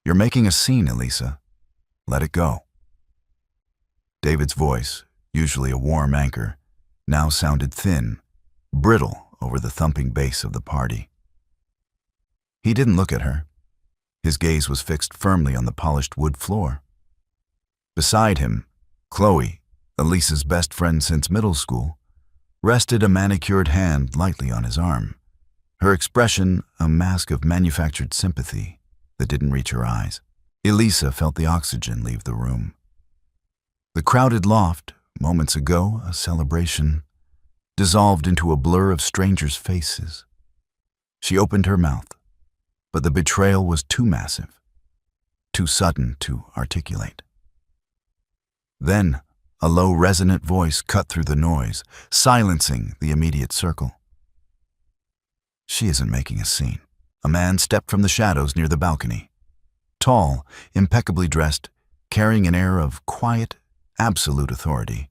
You're making a scene, Elisa. Let it go. David's voice, usually a warm anchor, now sounded thin, brittle over the thumping bass of the party. He didn't look at her. His gaze was fixed firmly on the polished wood floor. Beside him, Chloe, Elisa's best friend since middle school, rested a manicured hand lightly on his arm, her expression a mask of manufactured sympathy that didn't reach her eyes. Elisa felt the oxygen leave the room. The crowded loft, moments ago a celebration, dissolved into a blur of strangers' faces. She opened her mouth, but the betrayal was too massive, too sudden to articulate. Then, a low, resonant voice cut through the noise, silencing the immediate circle. She isn't making a scene. A man stepped from the shadows near the balcony. Tall, impeccably dressed, carrying an air of quiet, absolute authority.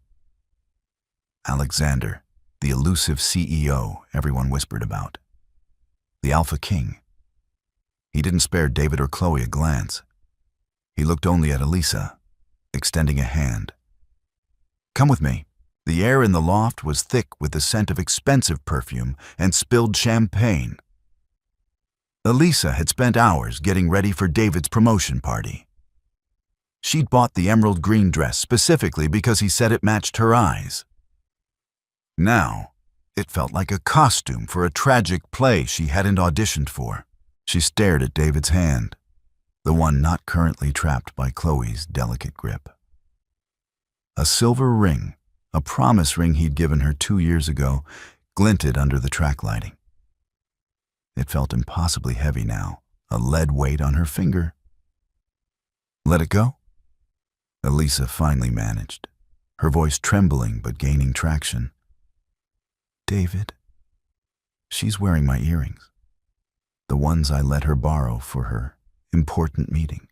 Alexander, the elusive CEO everyone whispered about. The Alpha King. He didn't spare David or Chloe a glance. He looked only at Elisa, extending a hand. Come with me. The air in the loft was thick with the scent of expensive perfume and spilled champagne. Elisa had spent hours getting ready for David's promotion party. She'd bought the emerald green dress specifically because he said it matched her eyes. Now, it felt like a costume for a tragic play she hadn't auditioned for. She stared at David's hand, the one not currently trapped by Chloe's delicate grip. A silver ring, a promise ring he'd given her 2 years ago, glinted under the track lighting. It felt impossibly heavy now, a lead weight on her finger. Let it go? Elisa finally managed, her voice trembling but gaining traction. David, she's wearing my earrings, the ones I let her borrow for her important meeting.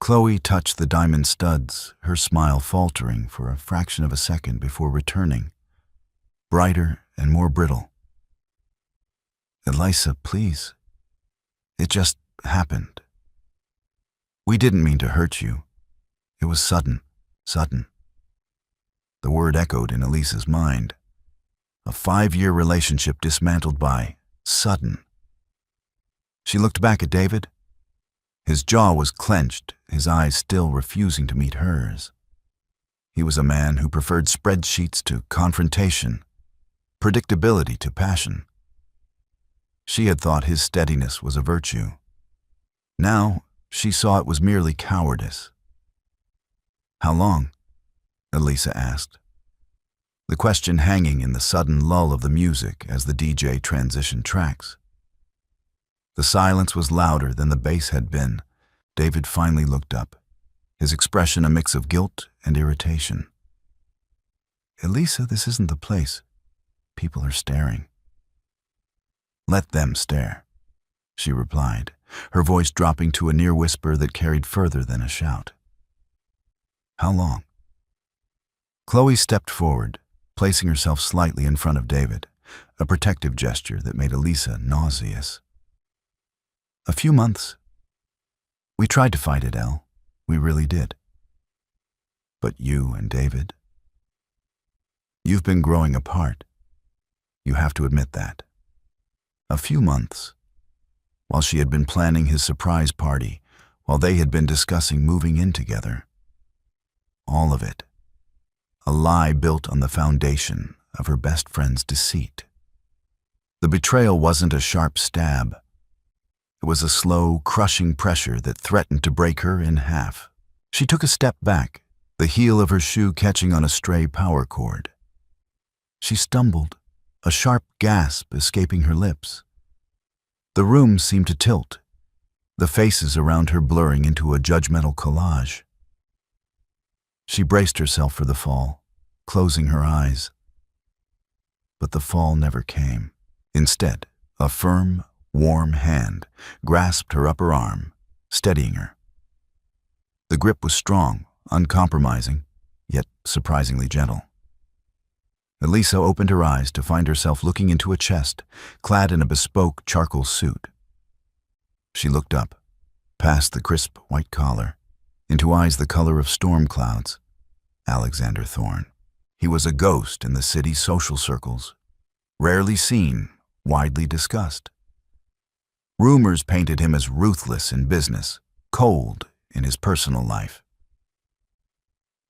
Chloe touched the diamond studs, her smile faltering for a fraction of a second before returning, brighter and more brittle. Elisa, please. It just happened. We didn't mean to hurt you. It was sudden. The word echoed in Elisa's mind. A 5-year relationship dismantled by sudden. She looked back at David. His jaw was clenched, his eyes still refusing to meet hers. He was a man who preferred spreadsheets to confrontation, predictability to passion. She had thought his steadiness was a virtue. Now, she saw it was merely cowardice. How long? Elisa asked, the question hanging in the sudden lull of the music as the DJ transitioned tracks. The silence was louder than the bass had been. David finally looked up, his expression a mix of guilt and irritation. Elisa, this isn't the place. People are staring. Let them stare, she replied, her voice dropping to a near whisper that carried further than a shout. How long? Chloe stepped forward, placing herself slightly in front of David, a protective gesture that made Elisa nauseous. A few months. We tried to fight it, Elle. We really did. But you and David, you've been growing apart. You have to admit that. A few months. While she had been planning his surprise party, while they had been discussing moving in together. All of it. A lie built on the foundation of her best friend's deceit. The betrayal wasn't a sharp stab. It was a slow, crushing pressure that threatened to break her in half. She took a step back, the heel of her shoe catching on a stray power cord. She stumbled, a sharp gasp escaping her lips. The room seemed to tilt, the faces around her blurring into a judgmental collage. She braced herself for the fall, closing her eyes. But the fall never came. Instead, a firm, warm hand grasped her upper arm, steadying her. The grip was strong, uncompromising, yet surprisingly gentle. Elisa opened her eyes to find herself looking into a chest, clad in a bespoke charcoal suit. She looked up, past the crisp white collar, into eyes the color of storm clouds. Alexander Thorne. He was a ghost in the city's social circles, rarely seen, widely discussed. Rumors painted him as ruthless in business, cold in his personal life.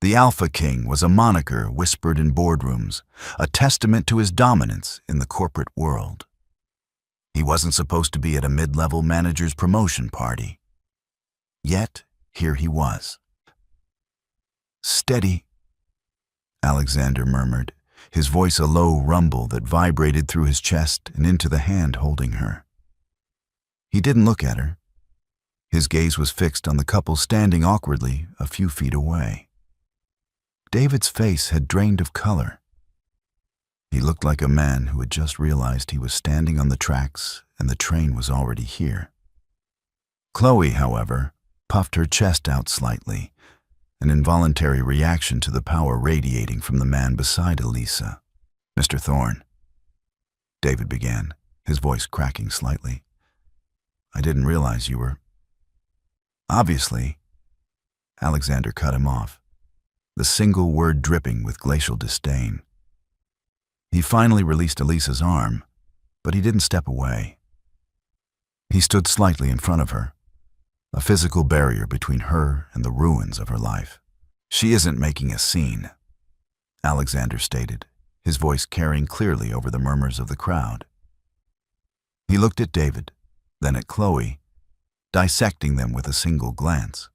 The Alpha King was a moniker whispered in boardrooms, a testament to his dominance in the corporate world. He wasn't supposed to be at a mid-level manager's promotion party. Yet, here he was. "Steady," Alexander murmured, his voice a low rumble that vibrated through his chest and into the hand holding her. He didn't look at her. His gaze was fixed on the couple standing awkwardly a few feet away. David's face had drained of color. He looked like a man who had just realized he was standing on the tracks and the train was already here. Chloe, however, puffed her chest out slightly, an involuntary reaction to the power radiating from the man beside Elisa. "Mr. Thorne," David began, his voice cracking slightly. "I didn't realize you were—" "Obviously," Alexander cut him off, the single word dripping with glacial disdain. He finally released Elisa's arm, but he didn't step away. He stood slightly in front of her, a physical barrier between her and the ruins of her life. "She isn't making a scene," Alexander stated, his voice carrying clearly over the murmurs of the crowd. He looked at David, then at Chloe, dissecting them with a single glance.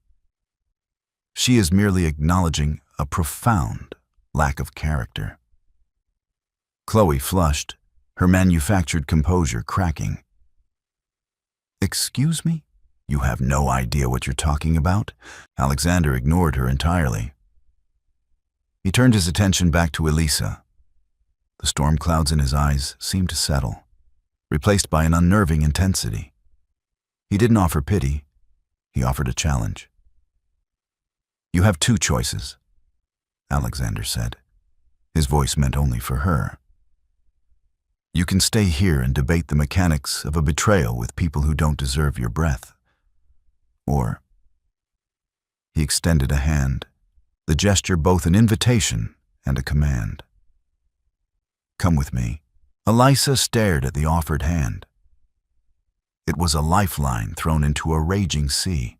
"She is merely acknowledging a profound lack of character." Chloe flushed, her manufactured composure cracking. "Excuse me? You have no idea what you're talking about?" Alexander ignored her entirely. He turned his attention back to Elisa. The storm clouds in his eyes seemed to settle, replaced by an unnerving intensity. He didn't offer pity. He offered a challenge. "You have two choices," Alexander said. His voice meant only for her. "You can stay here and debate the mechanics of a betrayal with people who don't deserve your breath. Or—" he extended a hand, the gesture both an invitation and a command. "Come with me." Elisa stared at the offered hand. It was a lifeline thrown into a raging sea.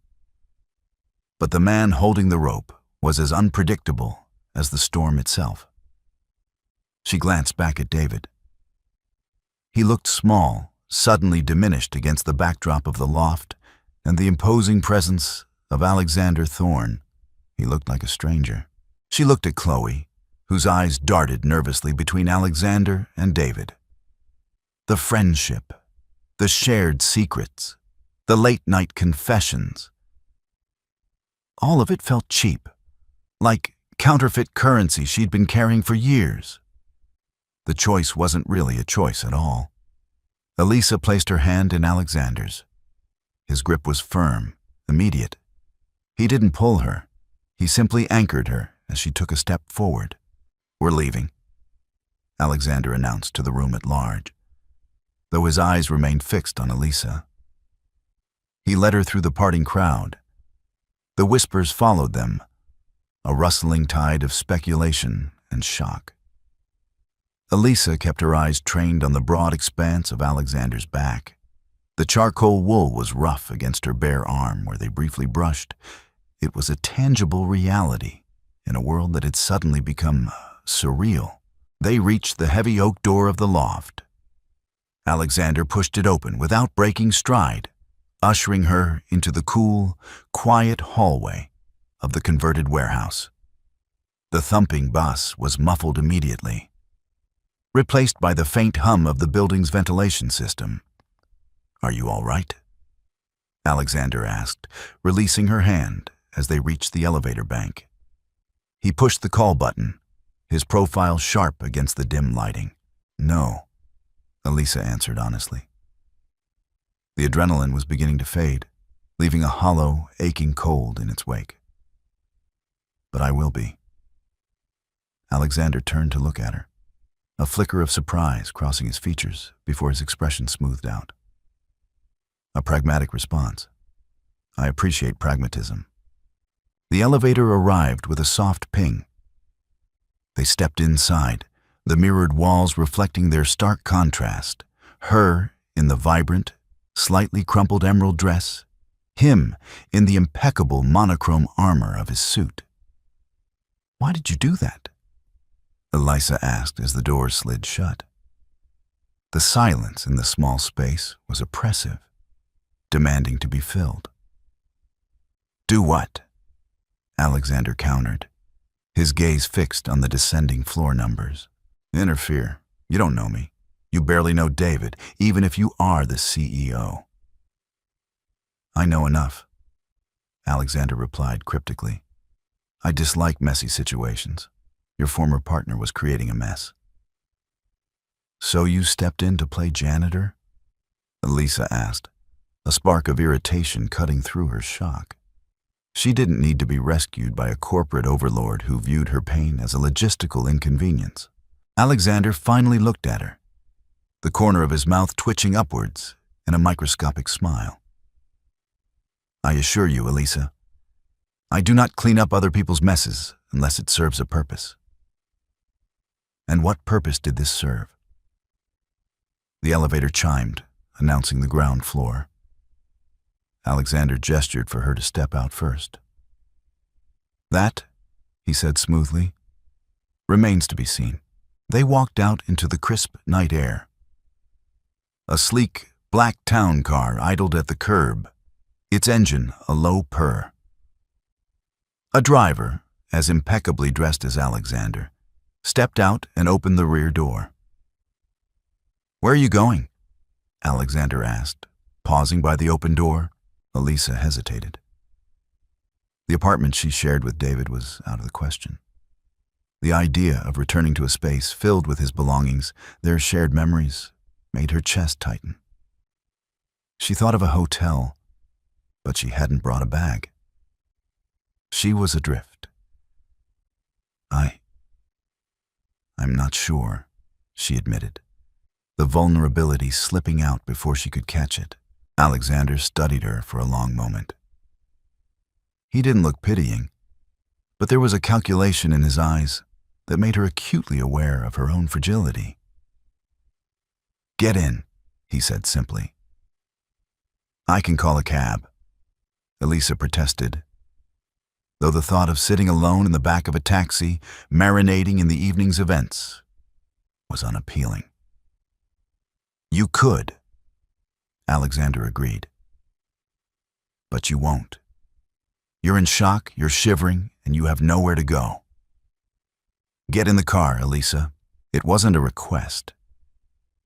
But the man holding the rope was as unpredictable as the storm itself. She glanced back at David. He looked small, suddenly diminished against the backdrop of the loft and the imposing presence of Alexander Thorne. He looked like a stranger. She looked at Chloe, whose eyes darted nervously between Alexander and David. The friendship, the shared secrets, the late-night confessions. All of it felt cheap, like counterfeit currency she'd been carrying for years. The choice wasn't really a choice at all. Elisa placed her hand in Alexander's. His grip was firm, immediate. He didn't pull her. He simply anchored her as she took a step forward. "We're leaving," Alexander announced to the room at large, though his eyes remained fixed on Elisa. He led her through the parting crowd. The whispers followed them, a rustling tide of speculation and shock. Elisa kept her eyes trained on the broad expanse of Alexander's back. The charcoal wool was rough against her bare arm where they briefly brushed. It was a tangible reality in a world that had suddenly become surreal. They reached the heavy oak door of the loft. Alexander pushed it open without breaking stride, ushering her into the cool, quiet hallway of the converted warehouse. The thumping bass was muffled immediately, replaced by the faint hum of the building's ventilation system. "Are you all right?" Alexander asked, releasing her hand as they reached the elevator bank. He pushed the call button, his profile sharp against the dim lighting. "No," Elisa answered honestly. The adrenaline was beginning to fade, leaving a hollow, aching cold in its wake. "But I will be." Alexander turned to look at her, a flicker of surprise crossing his features before his expression smoothed out. A pragmatic response, I appreciate pragmatism. The elevator arrived with a soft ping. They stepped inside, the mirrored walls reflecting their stark contrast. Her in the vibrant, slightly crumpled emerald dress, him in the impeccable monochrome armor of his suit. "Why did you do that?" Elisa asked as the door slid shut. The silence in the small space was oppressive, demanding to be filled. "Do what?" Alexander countered, his gaze fixed on the descending floor numbers. "Interfere. You don't know me. You barely know David, even if you are the CEO." "I know enough," Alexander replied cryptically. "I dislike messy situations. Your former partner was creating a mess." "So you stepped in to play janitor?" Elisa asked, a spark of irritation cutting through her shock. She didn't need to be rescued by a corporate overlord who viewed her pain as a logistical inconvenience. Alexander finally looked at her, the corner of his mouth twitching upwards in a microscopic smile. "I assure you, Elisa, I do not clean up other people's messes unless it serves a purpose." "And what purpose did this serve?" The elevator chimed, announcing the ground floor. Alexander gestured for her to step out first. "That," he said smoothly, "remains to be seen." They walked out into the crisp night air. A sleek, black town car idled at the curb, its engine a low purr. A driver, as impeccably dressed as Alexander, stepped out and opened the rear door. "Where are you going?" Alexander asked, pausing by the open door. Elisa hesitated. The apartment she shared with David was out of the question. The idea of returning to a space filled with his belongings, their shared memories, made her chest tighten. She thought of a hotel, but she hadn't brought a bag. She was adrift. I'm not sure," she admitted, the vulnerability slipping out before she could catch it. Alexander studied her for a long moment. He didn't look pitying, but there was a calculation in his eyes that made her acutely aware of her own fragility. "Get in," he said simply. "I can call a cab," Elisa protested, though the thought of sitting alone in the back of a taxi, marinating in the evening's events, was unappealing. "You could," Alexander agreed. "But you won't. You're in shock, you're shivering, and you have nowhere to go. Get in the car, Elisa." It wasn't a request.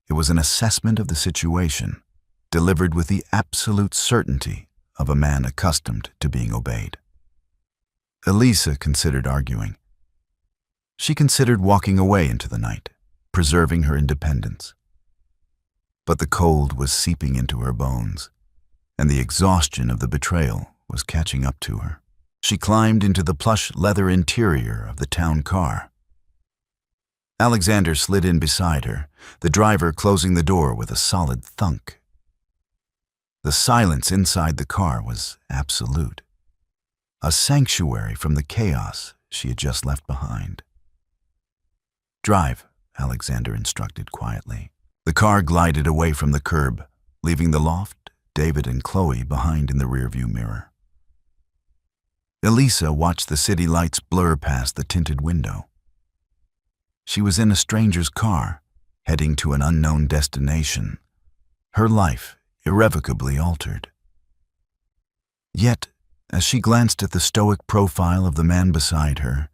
It was an assessment of the situation, delivered with the absolute certainty of a man accustomed to being obeyed. Elisa considered arguing. She considered walking away into the night, preserving her independence. But the cold was seeping into her bones, and the exhaustion of the betrayal was catching up to her. She climbed into the plush leather interior of the town car. Alexander slid in beside her, the driver closing the door with a solid thunk. The silence inside the car was absolute, a sanctuary from the chaos she had just left behind. "Drive," Alexander instructed quietly. The car glided away from the curb, leaving the loft, David and Chloe behind in the rearview mirror. Elisa watched the city lights blur past the tinted window. She was in a stranger's car, heading to an unknown destination, her life irrevocably altered. Yet, as she glanced at the stoic profile of the man beside her,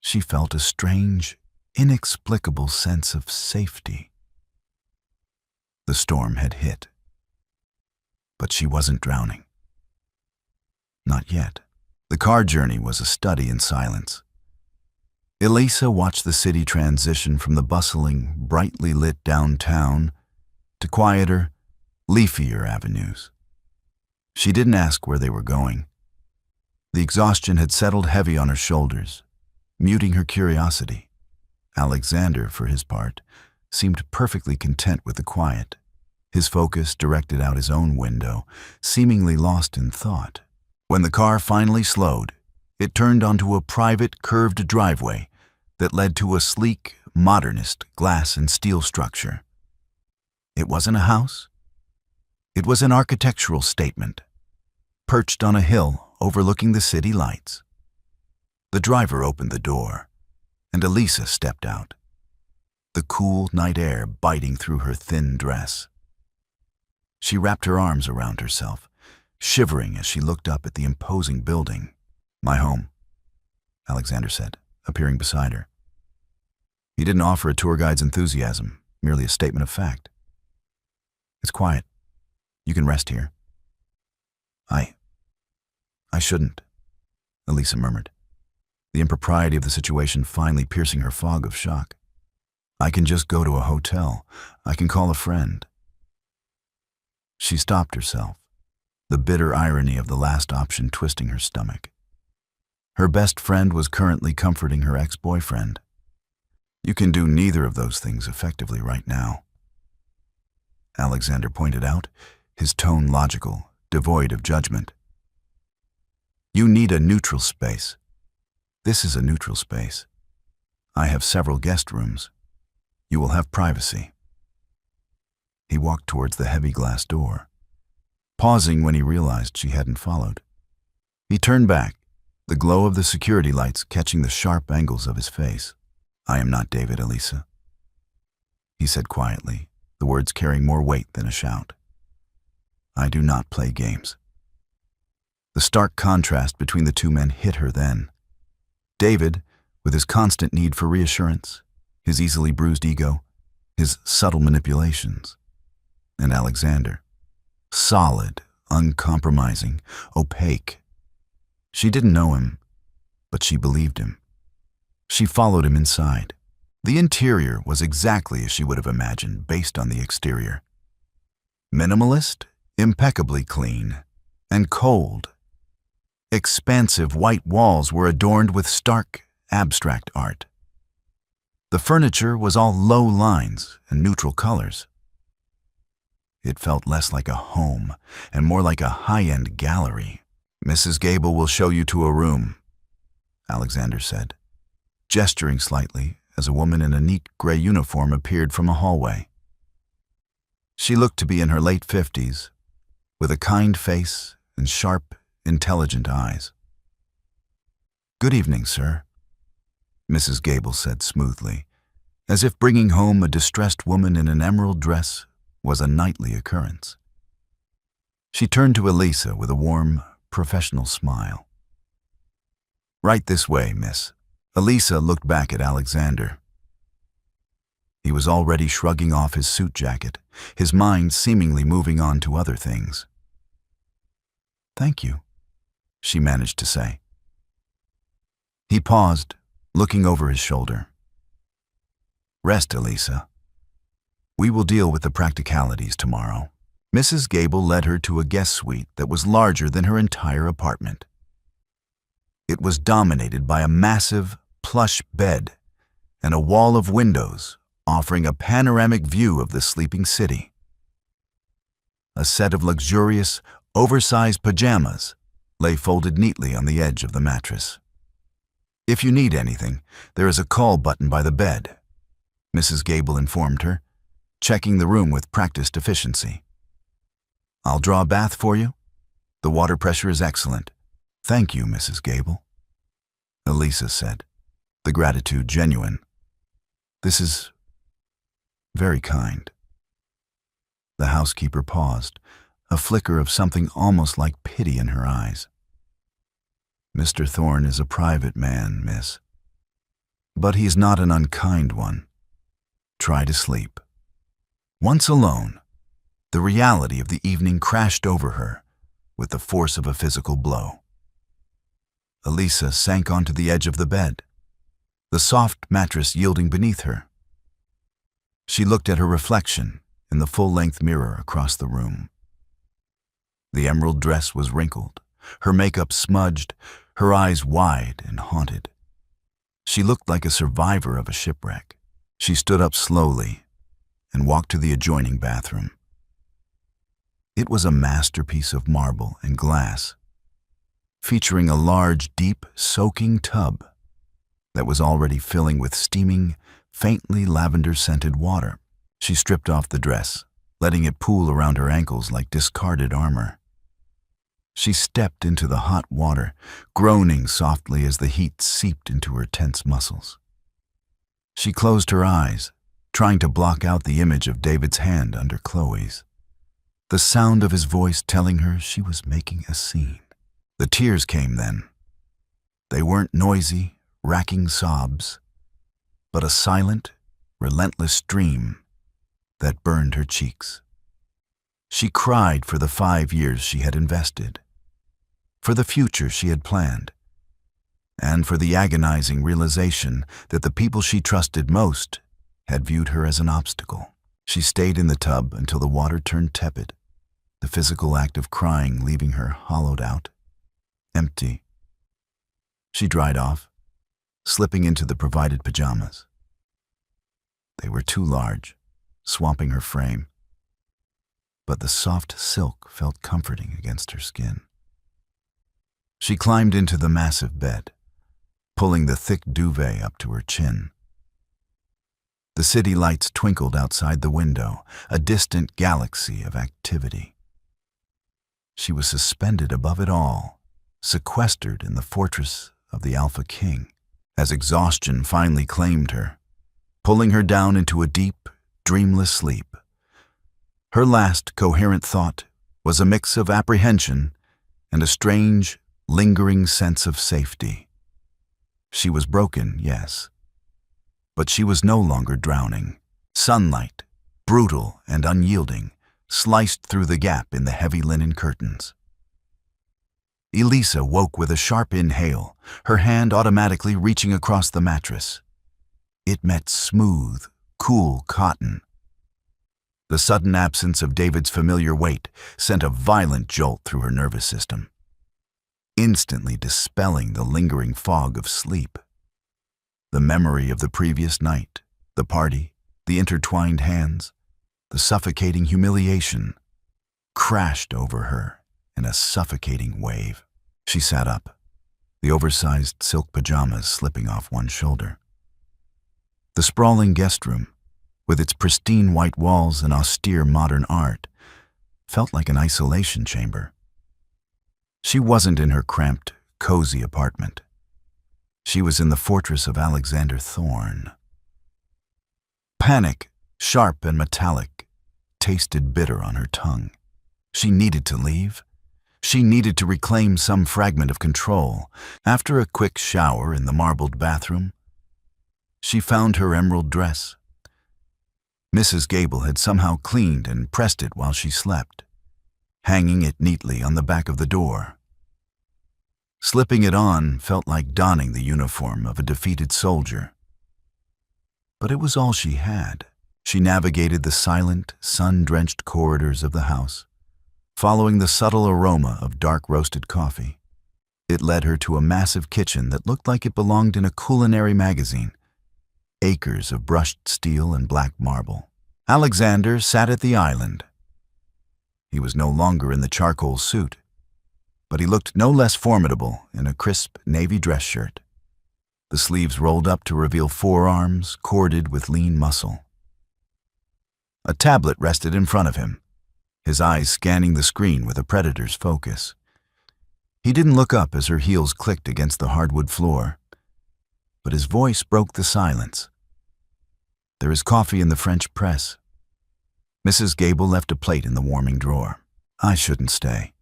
she felt a strange, inexplicable sense of safety. The storm had hit, but she wasn't drowning. Not yet. The car journey was a study in silence. Elisa watched the city transition from the bustling, brightly lit downtown to quieter, leafier avenues. She didn't ask where they were going. The exhaustion had settled heavy on her shoulders, muting her curiosity. Alexander, for his part, seemed perfectly content with the quiet. his focus directed out his own window, seemingly lost in thought. When the car finally slowed, it turned onto a private, curved driveway that led to a sleek, modernist glass and steel structure. It wasn't a house. It was an architectural statement, perched on a hill overlooking the city lights. The driver opened the door, and Elisa stepped out, the cool night air biting through her thin dress. She wrapped her arms around herself, shivering as she looked up at the imposing building. "My home," Alexander said, appearing beside her. He didn't offer a tour guide's enthusiasm, merely a statement of fact. "It's quiet. You can rest here." I shouldn't," Elisa murmured, the impropriety of the situation finally piercing her fog of shock. "I can just go to a hotel. I can call a friend." She stopped herself, the bitter irony of the last option twisting her stomach. Her best friend was currently comforting her ex-boyfriend. You can do neither of those things effectively right now, Alexander pointed out, his tone logical, devoid of judgment. You need a neutral space. This is a neutral space. I have several guest rooms. You will have privacy. He walked towards the heavy glass door, pausing when he realized she hadn't followed. He turned back, the glow of the security lights catching the sharp angles of his face. "I am not David, Elisa," he said quietly, the words carrying more weight than a shout. "I do not play games." The stark contrast between the two men hit her then. David, with his constant need for reassurance, his easily bruised ego, his subtle manipulations, and Alexander, solid, uncompromising, opaque. She didn't know him, but she believed him. She followed him inside. The interior was exactly as she would have imagined based on the exterior. Minimalist, impeccably clean, and cold. Expansive white walls were adorned with stark, abstract art. The furniture was all low lines and neutral colors. It felt less like a home and more like a high-end gallery. "Mrs. Gable will show you to a room," Alexander said, gesturing slightly as a woman in a neat gray uniform appeared from a hallway. She looked to be in her late 50s, with a kind face and sharp, intelligent eyes. "Good evening, sir," Mrs. Gable said smoothly, as if bringing home a distressed woman in an emerald dress was a nightly occurrence. She turned to Elisa with a warm, professional smile. "Right this way, miss." Elisa looked back at Alexander. He was already shrugging off his suit jacket, his mind seemingly moving on to other things. "Thank you," she managed to say. He paused, looking over his shoulder. "Rest, Elisa. We will deal with the practicalities tomorrow." Mrs. Gable led her to a guest suite that was larger than her entire apartment. It was dominated by a massive, plush bed and a wall of windows offering a panoramic view of the sleeping city. A set of luxurious, oversized pajamas lay folded neatly on the edge of the mattress. "If you need anything, there is a call button by the bed," Mrs. Gable informed her, checking the room with practiced efficiency. "I'll draw a bath for you. The water pressure is excellent." "Thank you, Mrs. Gable," Elisa said, the gratitude genuine. "This is very kind." The housekeeper paused, a flicker of something almost like pity in her eyes. "Mr. Thorne is a private man, miss. But he's not an unkind one. Try to sleep." Once alone, the reality of the evening crashed over her with the force of a physical blow. Elisa sank onto the edge of the bed, the soft mattress yielding beneath her. She looked at her reflection in the full-length mirror across the room. The emerald dress was wrinkled, her makeup smudged, her eyes wide and haunted. She looked like a survivor of a shipwreck. She stood up slowly and walked to the adjoining bathroom. It was a masterpiece of marble and glass, featuring a large, deep, soaking tub that was already filling with steaming, faintly lavender-scented water. She stripped off the dress, letting it pool around her ankles like discarded armor. She stepped into the hot water, groaning softly as the heat seeped into her tense muscles. She closed her eyes, trying to block out the image of David's hand under Chloe's, the sound of his voice telling her she was making a scene. The tears came then. They weren't noisy, racking sobs, but a silent, relentless stream that burned her cheeks. She cried for the 5 years she had invested, for the future she had planned, and for the agonizing realization that the people she trusted most had viewed her as an obstacle. She stayed in the tub until the water turned tepid, the physical act of crying leaving her hollowed out, empty. She dried off, slipping into the provided pajamas. They were too large, swamping her frame, but the soft silk felt comforting against her skin. She climbed into the massive bed, pulling the thick duvet up to her chin. The city lights twinkled outside the window, a distant galaxy of activity. She was suspended above it all, sequestered in the fortress of the Alpha King, as exhaustion finally claimed her, pulling her down into a deep, dreamless sleep. Her last coherent thought was a mix of apprehension and a strange, lingering sense of safety. She was broken, yes, but she was no longer drowning. Sunlight, brutal and unyielding, sliced through the gap in the heavy linen curtains. Elisa woke with a sharp inhale, her hand automatically reaching across the mattress. It met smooth, cool cotton. The sudden absence of David's familiar weight sent a violent jolt through her nervous system, instantly dispelling the lingering fog of sleep. The memory of the previous night, the party, the intertwined hands, the suffocating humiliation, crashed over her in a suffocating wave. She sat up, the oversized silk pajamas slipping off one shoulder. The sprawling guest room, with its pristine white walls and austere modern art, felt like an isolation chamber. She wasn't in her cramped, cozy apartment. She was in the fortress of Alexander Thorne. Panic, sharp and metallic, tasted bitter on her tongue. She needed to leave. She needed to reclaim some fragment of control. After a quick shower in the marbled bathroom, she found her emerald dress. Mrs. Gable had somehow cleaned and pressed it while she slept, hanging it neatly on the back of the door. Slipping it on felt like donning the uniform of a defeated soldier. But it was all she had. She navigated the silent, sun-drenched corridors of the house, following the subtle aroma of dark-roasted coffee. It led her to a massive kitchen that looked like it belonged in a culinary magazine. Acres of brushed steel and black marble. Alexander sat at the island. He was no longer in the charcoal suit, but he looked no less formidable in a crisp navy dress shirt, the sleeves rolled up to reveal forearms corded with lean muscle. A tablet rested in front of him, his eyes scanning the screen with a predator's focus. He didn't look up as her heels clicked against the hardwood floor, but his voice broke the silence. "There is coffee in the French press." Mrs. Gable left a plate in the warming drawer. "I shouldn't stay,"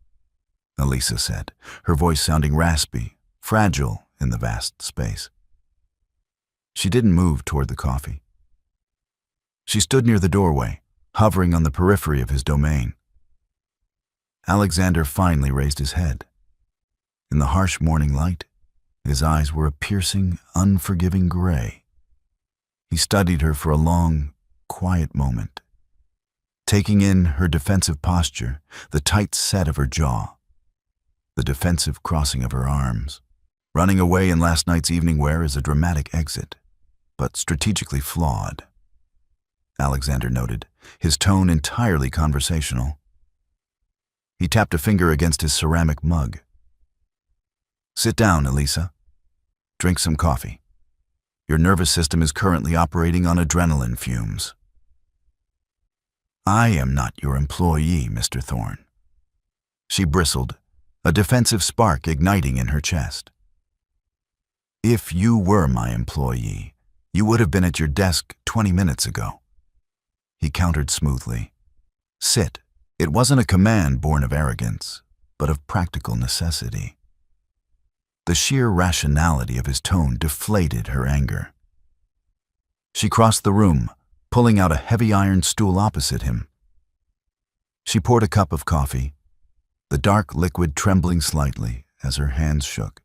Elisa said, her voice sounding raspy, fragile in the vast space. She didn't move toward the coffee. She stood near the doorway, hovering on the periphery of his domain. Alexander finally raised his head. In the harsh morning light, his eyes were a piercing, unforgiving gray. He studied her for a long, quiet moment, taking in her defensive posture, the tight set of her jaw, the defensive crossing of her arms. Running away in last night's evening wear is a dramatic exit, but strategically flawed, Alexander noted, his tone entirely conversational. He tapped a finger against his ceramic mug. Sit down, Elisa. Drink some coffee. Your nervous system is currently operating on adrenaline fumes. I am not your employee, Mr. Thorne. She bristled, a defensive spark igniting in her chest. If you were my employee, you would have been at your desk 20 minutes ago. He countered smoothly. Sit. It wasn't a command born of arrogance, but of practical necessity. The sheer rationality of his tone deflated her anger. She crossed the room, pulling out a heavy iron stool opposite him. She poured a cup of coffee, the dark liquid trembling slightly as her hands shook.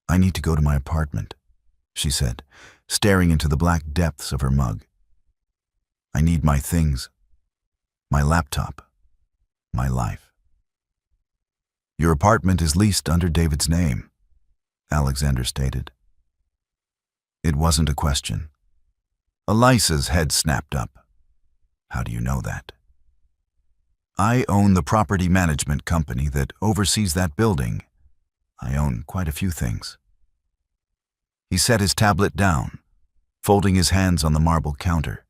I need to go to my apartment, she said, staring into the black depths of her mug. I need my things, my laptop, my life. Your apartment is leased under David's name, Alexander stated. It wasn't a question. Elisa's head snapped up. How do you know that? I own the property management company that oversees that building. I own quite a few things. He set his tablet down, folding his hands on the marble counter.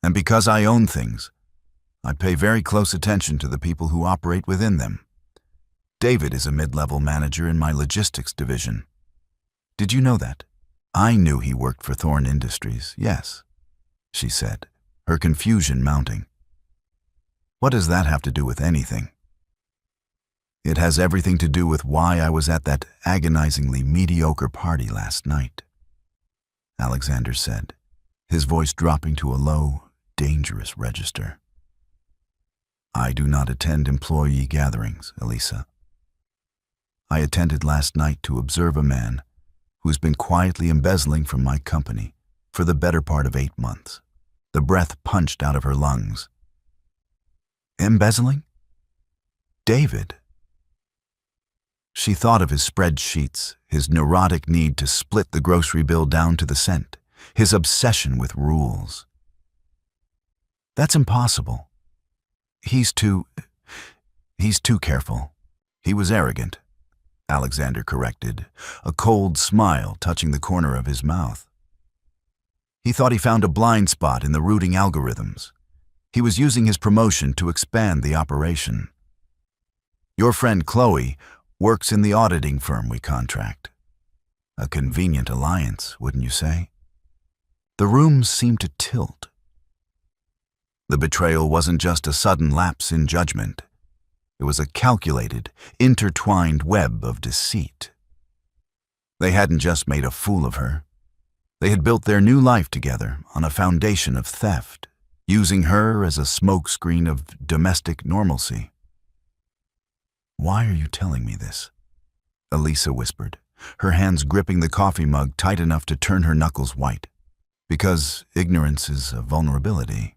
And because I own things, I pay very close attention to the people who operate within them. David is a mid-level manager in my logistics division. Did you know that? I knew he worked for Thorne Industries, yes, she said, her confusion mounting. What does that have to do with anything? It has everything to do with why I was at that agonizingly mediocre party last night, Alexander said, his voice dropping to a low, dangerous register. I do not attend employee gatherings, Elisa. I attended last night to observe a man who's been quietly embezzling from my company for the better part of 8 months. The breath punched out of her lungs. Embezzling? David. She thought of his spreadsheets, his neurotic need to split the grocery bill down to the cent, his obsession with rules. That's impossible. He's too careful. He was arrogant, Alexander corrected, a cold smile touching the corner of his mouth. He thought he found a blind spot in the routing algorithms. He was using his promotion to expand the operation. Your friend Chloe works in the auditing firm we contract. A convenient alliance, wouldn't you say? The room seemed to tilt. The betrayal wasn't just a sudden lapse in judgment. It was a calculated, intertwined web of deceit. They hadn't just made a fool of her. They had built their new life together on a foundation of theft, using her as a smokescreen of domestic normalcy. Why are you telling me this? Elisa whispered, her hands gripping the coffee mug tight enough to turn her knuckles white. Because ignorance is a vulnerability,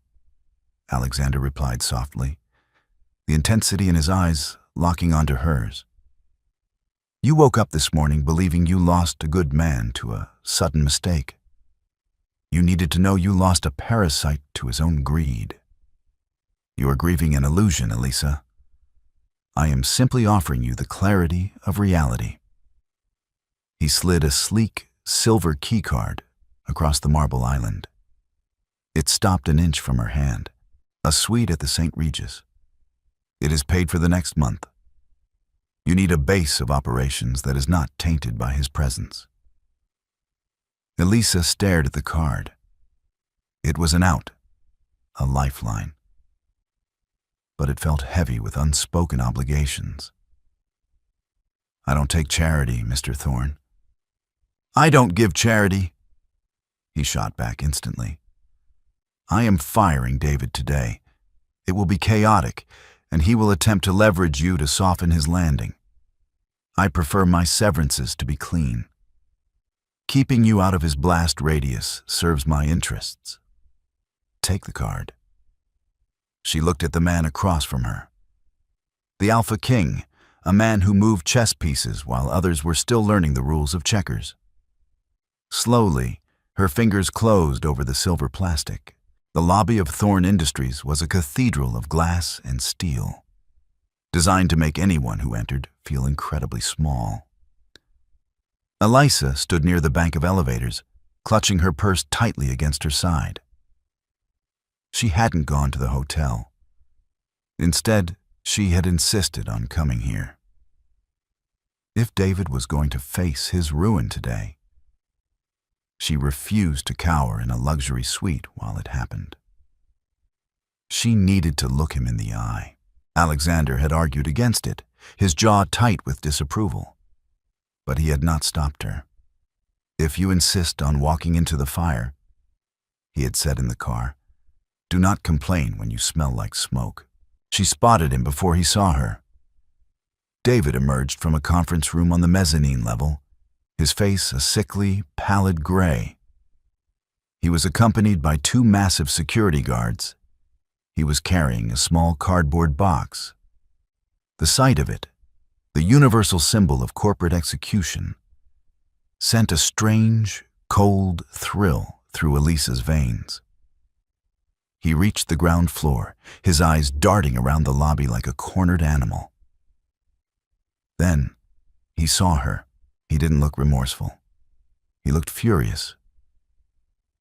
Alexander replied softly, the intensity in his eyes locking onto hers. You woke up this morning believing you lost a good man to a sudden mistake. You needed to know you lost a parasite to his own greed. You are grieving an illusion, Elisa. I am simply offering you the clarity of reality. He slid a sleek, silver keycard across the marble island. It stopped an inch from her hand, a suite at the St. Regis. It is paid for the next month. You need a base of operations that is not tainted by his presence. Elisa stared at the card. It was an out, a lifeline. But it felt heavy with unspoken obligations. I don't take charity, Mr. Thorne. I don't give charity, he shot back instantly. I am firing David today. It will be chaotic, and he will attempt to leverage you to soften his landing. I prefer my severances to be clean. Keeping you out of his blast radius serves my interests. Take the card. She looked at the man across from her. The Alpha King, a man who moved chess pieces while others were still learning the rules of checkers. Slowly, her fingers closed over the silver plastic. The lobby of Thorn Industries was a cathedral of glass and steel, designed to make anyone who entered feel incredibly small. Elisa stood near the bank of elevators, clutching her purse tightly against her side. She hadn't gone to the hotel. Instead, she had insisted on coming here. If David was going to face his ruin today, she refused to cower in a luxury suite while it happened. She needed to look him in the eye. Alexander had argued against it, his jaw tight with disapproval. But he had not stopped her. "If you insist on walking into the fire," he had said in the car, "do not complain when you smell like smoke." She spotted him before he saw her. David emerged from a conference room on the mezzanine level, his face a sickly, pallid gray. He was accompanied by 2 massive security guards. He was carrying a small cardboard box. The sight of it, the universal symbol of corporate execution, sent a strange, cold thrill through Elisa's veins. He reached the ground floor, his eyes darting around the lobby like a cornered animal. Then, he saw her. He didn't look remorseful. He looked furious.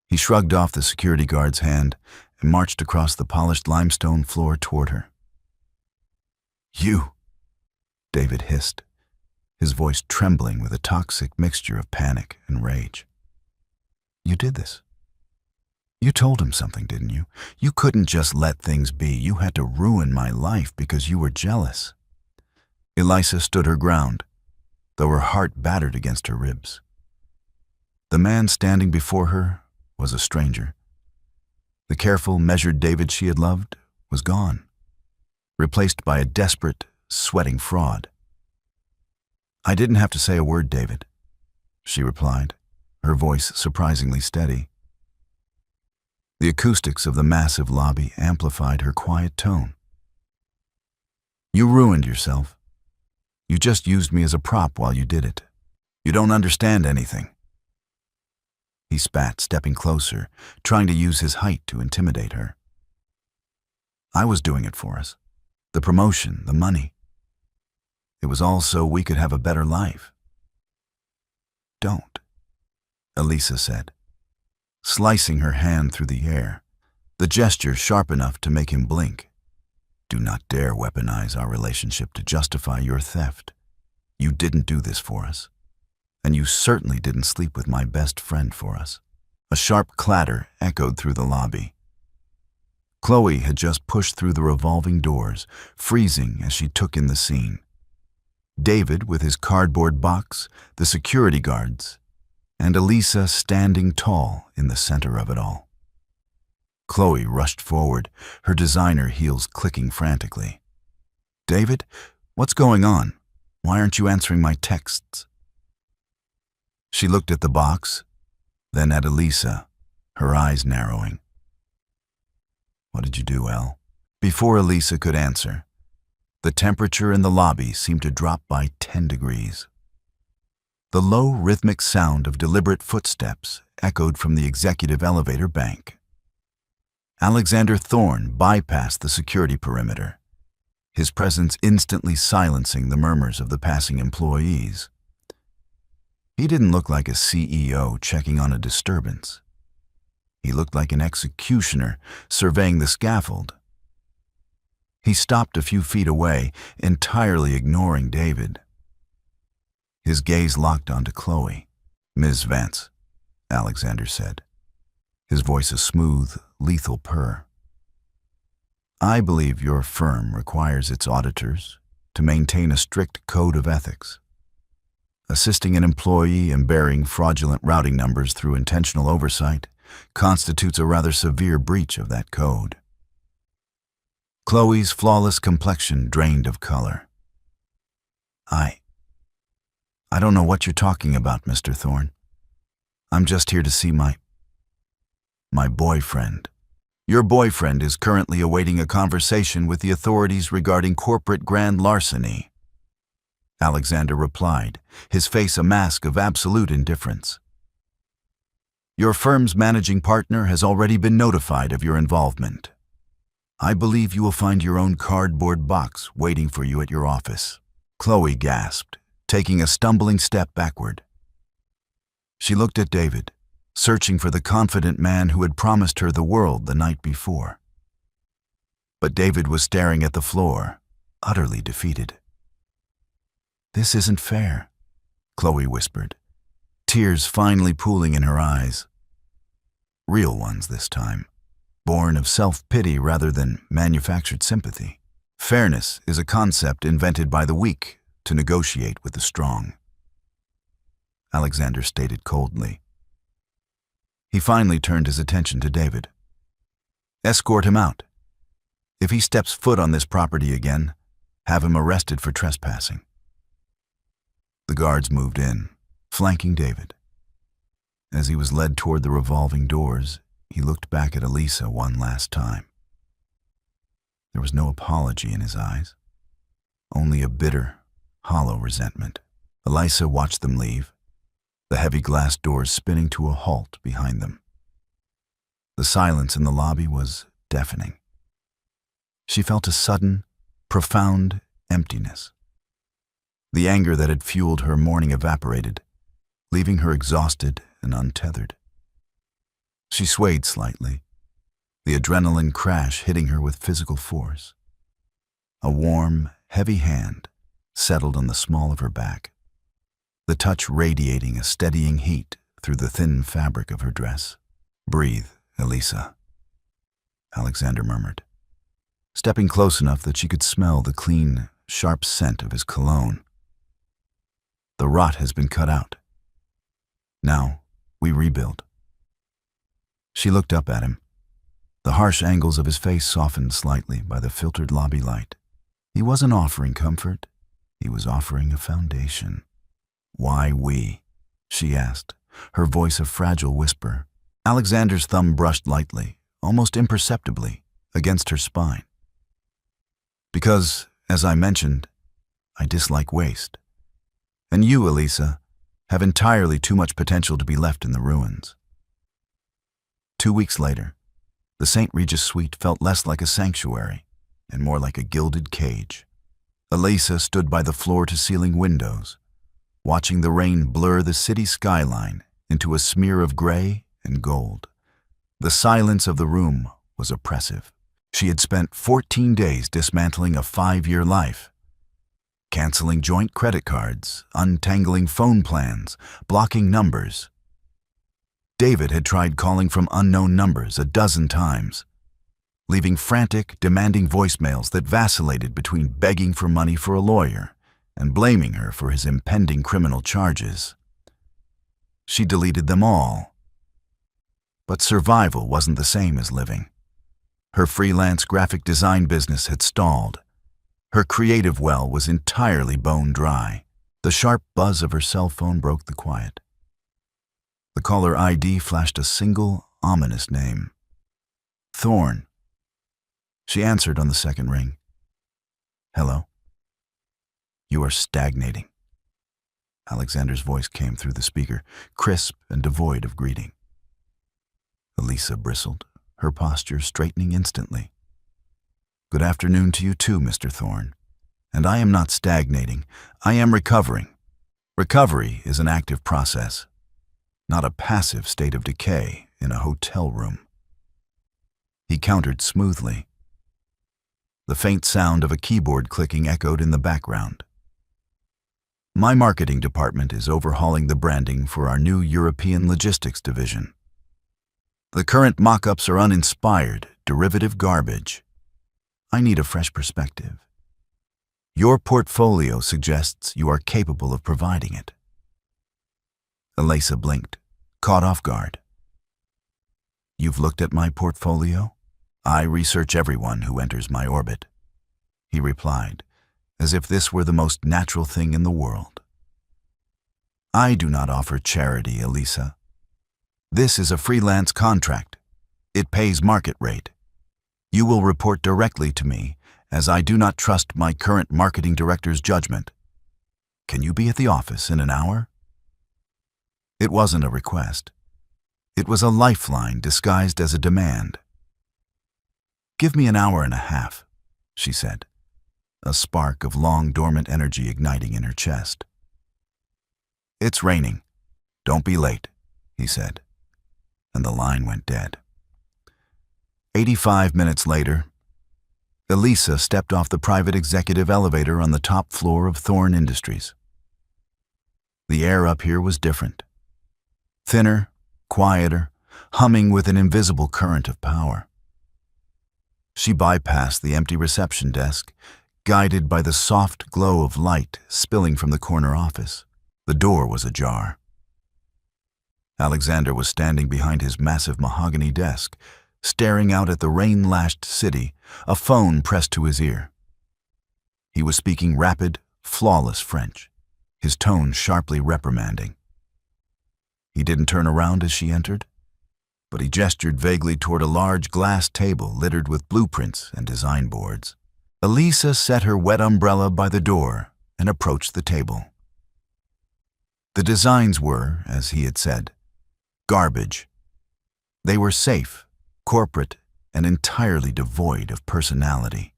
He shrugged off the security guard's hand and marched across the polished limestone floor toward her. "You," David hissed, his voice trembling with a toxic mixture of panic and rage. "You did this. You told him something, didn't you? You couldn't just let things be. You had to ruin my life because you were jealous." Elisa stood her ground, though her heart battered against her ribs. The man standing before her was a stranger. The careful, measured David she had loved was gone, replaced by a desperate, sweating fraud. "I didn't have to say a word, David," she replied, her voice surprisingly steady. The acoustics of the massive lobby amplified her quiet tone. "You ruined yourself. You just used me as a prop while you did it. You don't understand anything." He spat, stepping closer, trying to use his height to intimidate her. "I was doing it for us. The promotion, the money. It was all so we could have a better life." "Don't," Elisa said, slicing her hand through the air, the gesture sharp enough to make him blink. "Do not dare weaponize our relationship to justify your theft. You didn't do this for us. And you certainly didn't sleep with my best friend for us." A sharp clatter echoed through the lobby. Chloe had just pushed through the revolving doors, freezing as she took in the scene. David with his cardboard box, the security guards, and Elisa standing tall in the center of it all. Chloe rushed forward, her designer heels clicking frantically. "David, what's going on? Why aren't you answering my texts?" She looked at the box, then at Elisa, her eyes narrowing. "What did you do, Elle?" Before Elisa could answer, the temperature in the lobby seemed to drop by 10 degrees. The low, rhythmic sound of deliberate footsteps echoed from the executive elevator bank. Alexander Thorn bypassed the security perimeter, his presence instantly silencing the murmurs of the passing employees. He didn't look like a CEO checking on a disturbance. He looked like an executioner surveying the scaffold. He stopped a few feet away, entirely ignoring David. His gaze locked onto Chloe. "Ms. Vance," Alexander said, his voice a smooth, lethal purr. "I believe your firm requires its auditors to maintain a strict code of ethics. Assisting an employee in bearing fraudulent routing numbers through intentional oversight constitutes a rather severe breach of that code." Chloe's flawless complexion drained of color. I don't know what you're talking about, Mr. Thorne. I'm just here to see my boyfriend. Your boyfriend is currently awaiting a conversation with the authorities regarding corporate grand larceny," Alexander replied, his face a mask of absolute indifference. Your firm's managing partner has already been notified of your involvement. I believe you will find your own cardboard box waiting for you at your office." Chloe gasped, taking a stumbling step backward. She looked at David, searching for the confident man who had promised her the world the night before. But David was staring at the floor, utterly defeated. "This isn't fair," Chloe whispered, tears finally pooling in her eyes. Real ones this time, born of self-pity rather than manufactured sympathy. Fairness is a concept invented by the weak to negotiate with the strong, Alexander stated coldly. He finally turned his attention to David. "Escort him out. If he steps foot on this property again, have him arrested for trespassing." The guards moved in, flanking David. As he was led toward the revolving doors, he looked back at Elisa one last time. There was no apology in his eyes, only a bitter, hollow resentment. Elisa watched them leave, the heavy glass doors spinning to a halt behind them. The silence in the lobby was deafening. She felt a sudden, profound emptiness. The anger that had fueled her morning evaporated, leaving her exhausted and untethered. She swayed slightly, the adrenaline crash hitting her with physical force. A warm, heavy hand settled on the small of her back, the touch radiating a steadying heat through the thin fabric of her dress. "Breathe, Elisa," Alexander murmured, stepping close enough that she could smell the clean, sharp scent of his cologne. "The rot has been cut out. Now, we rebuild." She looked up at him. The harsh angles of his face softened slightly by the filtered lobby light. He wasn't offering comfort. He was offering a foundation. "Why we?" she asked, her voice a fragile whisper. Alexander's thumb brushed lightly, almost imperceptibly, against her spine. "Because, as I mentioned, I dislike waste. And you, Elisa, have entirely too much potential to be left in the ruins." 2 weeks later, the St. Regis suite felt less like a sanctuary and more like a gilded cage. Elisa stood by the floor-to-ceiling windows, watching the rain blur the city skyline into a smear of gray and gold. The silence of the room was oppressive. She had spent 14 days dismantling a 5-year life, canceling joint credit cards, untangling phone plans, blocking numbers. David had tried calling from unknown numbers a dozen times, leaving frantic, demanding voicemails that vacillated between begging for money for a lawyer and blaming her for his impending criminal charges. She deleted them all. But survival wasn't the same as living. Her freelance graphic design business had stalled. Her creative well was entirely bone dry. The sharp buzz of her cell phone broke the quiet. The caller ID flashed a single, ominous name. Thorne. She answered on the second ring. "Hello?" "You are stagnating." Alexander's voice came through the speaker, crisp and devoid of greeting. Elisa bristled, her posture straightening instantly. "Good afternoon to you too, Mr. Thorne. And I am not stagnating. I am recovering. Recovery is an active process, not a passive state of decay in a hotel room." He countered smoothly. The faint sound of a keyboard clicking echoed in the background. "My marketing department is overhauling the branding for our new European logistics division. The current mock-ups are uninspired, derivative garbage. I need a fresh perspective. Your portfolio suggests you are capable of providing it." Elisa blinked, caught off guard. "You've looked at my portfolio? I research everyone who enters my orbit," he replied, as if this were the most natural thing in the world. "I do not offer charity, Elisa. This is a freelance contract. It pays market rate. You will report directly to me, as I do not trust my current marketing director's judgment. Can you be at the office in an hour?" It wasn't a request. It was a lifeline disguised as a demand. "Give me an hour and a half," she said, a spark of long dormant energy igniting in her chest. "It's raining. Don't be late," he said, and the line went dead. 85 minutes later, Elisa stepped off the private executive elevator on the top floor of Thorn Industries. The air up here was different. Thinner, quieter, humming with an invisible current of power. She bypassed the empty reception desk, guided by the soft glow of light spilling from the corner office. The door was ajar. Alexander was standing behind his massive mahogany desk, staring out at the rain-lashed city, a phone pressed to his ear. He was speaking rapid, flawless French, his tone sharply reprimanding. He didn't turn around as she entered, but he gestured vaguely toward a large glass table littered with blueprints and design boards. Elisa set her wet umbrella by the door and approached the table. The designs were, as he had said, garbage. They were safe, corporate, and entirely devoid of personality.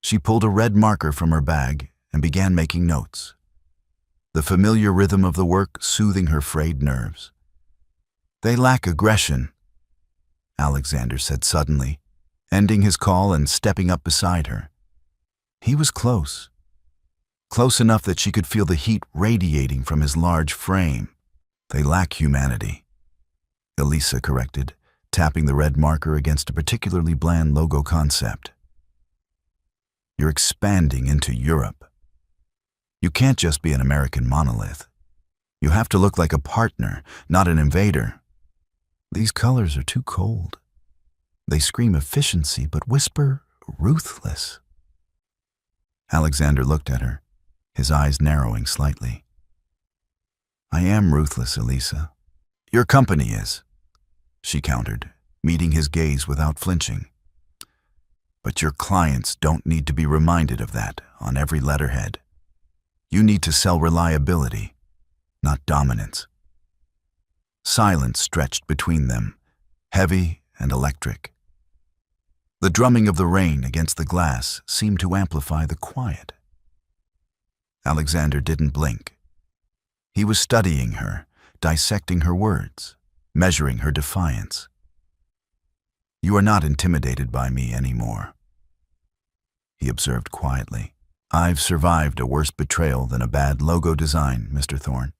She pulled a red marker from her bag and began making notes, the familiar rhythm of the work soothing her frayed nerves. "They lack aggression," Alexander said suddenly, ending his call and stepping up beside her. He was close enough that she could feel the heat radiating from his large frame. "They lack humanity," Elisa corrected, tapping the red marker against a particularly bland logo concept. "You're expanding into Europe. You can't just be an American monolith. You have to look like a partner, not an invader. These colors are too cold. They scream efficiency, but whisper ruthless." Alexander looked at her, his eyes narrowing slightly. "I am ruthless, Elisa. Your company is," she countered, meeting his gaze without flinching. "But your clients don't need to be reminded of that on every letterhead. You need to sell reliability, not dominance." Silence stretched between them, heavy and electric. The drumming of the rain against the glass seemed to amplify the quiet. Alexander didn't blink. He was studying her, dissecting her words, measuring her defiance. "You are not intimidated by me anymore," he observed quietly. "I've survived a worse betrayal than a bad logo design, Mr. Thorne,"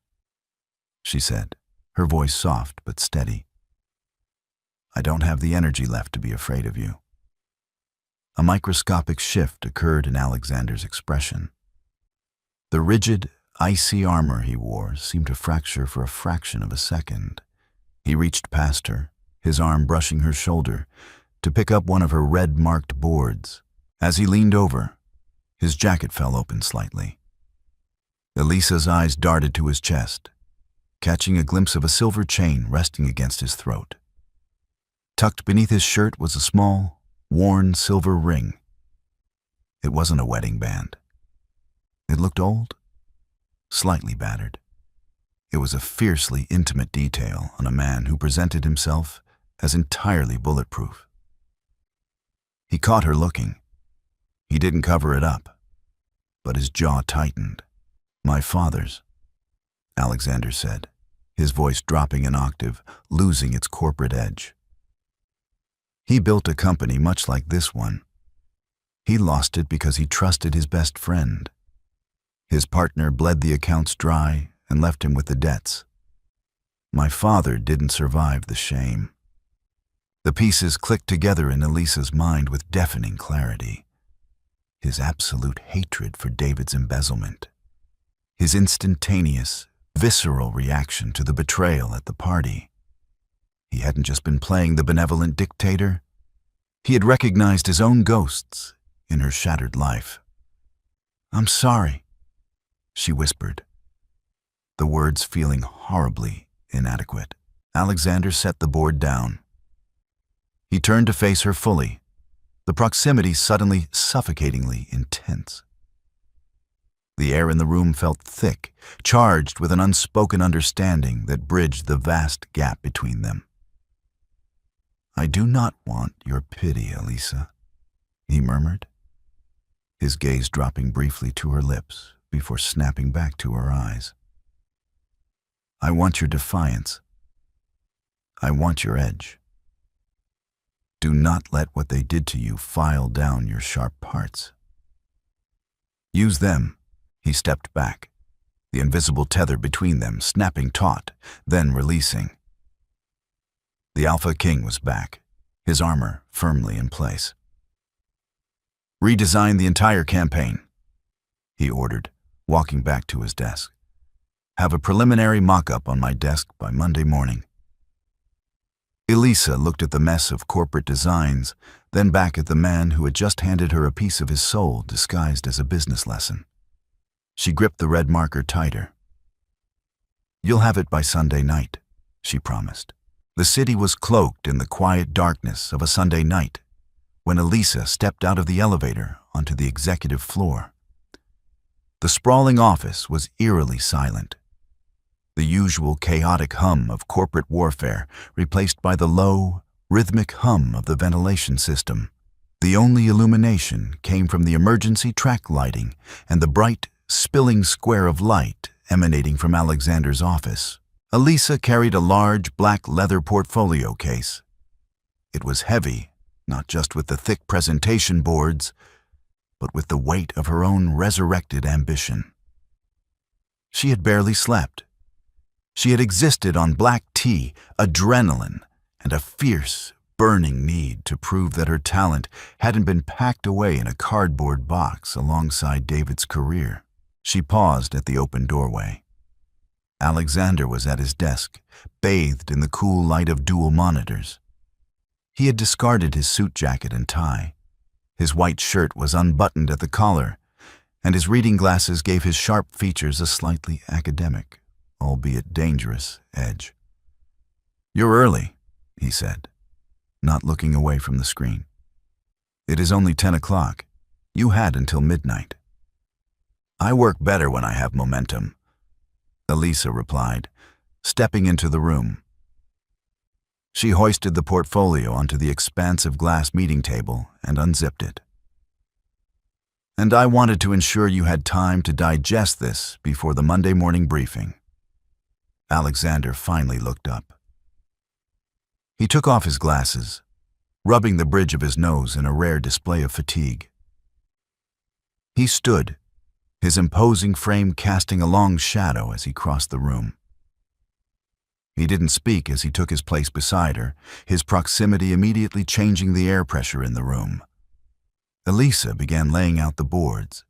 she said, her voice soft but steady. "I don't have the energy left to be afraid of you." A microscopic shift occurred in Alexander's expression. The rigid, icy armor he wore seemed to fracture for a fraction of a second. He reached past her, his arm brushing her shoulder, to pick up one of her red-marked boards. As he leaned over, his jacket fell open slightly. Elisa's eyes darted to his chest, catching a glimpse of a silver chain resting against his throat. Tucked beneath his shirt was a small, worn silver ring. It wasn't a wedding band. It looked old, slightly battered. It was a fiercely intimate detail on a man who presented himself as entirely bulletproof. He caught her looking. He didn't cover it up, but his jaw tightened. "My father's," Alexander said, his voice dropping an octave, losing its corporate edge. "He built a company much like this one. He lost it because he trusted his best friend. His partner bled the accounts dry and left him with the debts. My father didn't survive the shame." The pieces clicked together in Elisa's mind with deafening clarity. His absolute hatred for David's embezzlement. His instantaneous, visceral reaction to the betrayal at the party. He hadn't just been playing the benevolent dictator. He had recognized his own ghosts in her shattered life. "I'm sorry," she whispered, the words feeling horribly inadequate. Alexander set the board down. He turned to face her fully, the proximity suddenly suffocatingly intense. The air in the room felt thick, charged with an unspoken understanding that bridged the vast gap between them. "I do not want your pity, Elisa," he murmured, his gaze dropping briefly to her lips before snapping back to her eyes. "I want your defiance. I want your edge. Do not let what they did to you file down your sharp parts. Use them." He stepped back, the invisible tether between them snapping taut, then releasing. The Alpha King was back, his armor firmly in place. "Redesign the entire campaign," he ordered, walking back to his desk. "Have a preliminary mock-up on my desk by Monday morning." Elisa looked at the mess of corporate designs, then back at the man who had just handed her a piece of his soul disguised as a business lesson. She gripped the red marker tighter. "You'll have it by Sunday night," she promised. The city was cloaked in the quiet darkness of a Sunday night when Elisa stepped out of the elevator onto the executive floor. The sprawling office was eerily silent, the usual chaotic hum of corporate warfare replaced by the low, rhythmic hum of the ventilation system. The only illumination came from the emergency track lighting and the bright, spilling square of light emanating from Alexander's office. Elisa carried a large black leather portfolio case. It was heavy, not just with the thick presentation boards, but with the weight of her own resurrected ambition. She had barely slept. She had existed on black tea, adrenaline, and a fierce, burning need to prove that her talent hadn't been packed away in a cardboard box alongside David's career. She paused at the open doorway. Alexander was at his desk, bathed in the cool light of dual monitors. He had discarded his suit jacket and tie. His white shirt was unbuttoned at the collar, and his reading glasses gave his sharp features a slightly academic, albeit dangerous, edge. "You're early," he said, not looking away from the screen. "It is only 10 o'clock. You had until midnight." "I work better when I have momentum," Elisa replied, stepping into the room. She hoisted the portfolio onto the expansive glass meeting table and unzipped it. "And I wanted to ensure you had time to digest this before the Monday morning briefing." Alexander finally looked up. He took off his glasses, rubbing the bridge of his nose in a rare display of fatigue. He stood, his imposing frame casting a long shadow as he crossed the room. He didn't speak as he took his place beside her, his proximity immediately changing the air pressure in the room. Elisa began laying out the boards.